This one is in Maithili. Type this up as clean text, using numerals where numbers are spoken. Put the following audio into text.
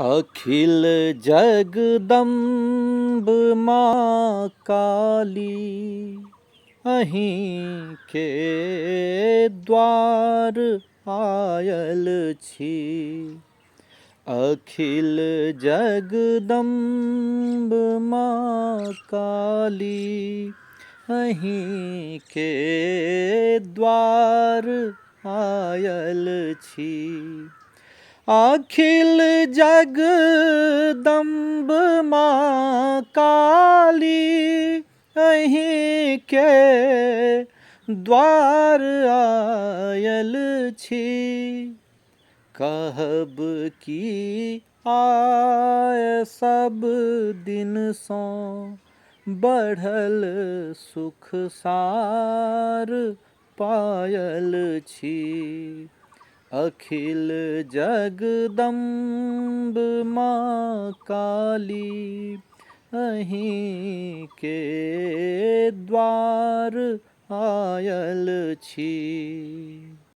अखिल जगदम्ब माँ काली, अहीं के द्वार आयल छी। अखिल जगदम्ब माँ काली, अहीं के द्वार आयल छी। अखिल जगदम्ब माँ काली, अहीं के द्वार आयल छी। कहब की आय सब दिन सँ बढ़ल सुख सार पायल छी। अखिल जगदम्ब माँ काली, अहीं के द्वार आयल छी।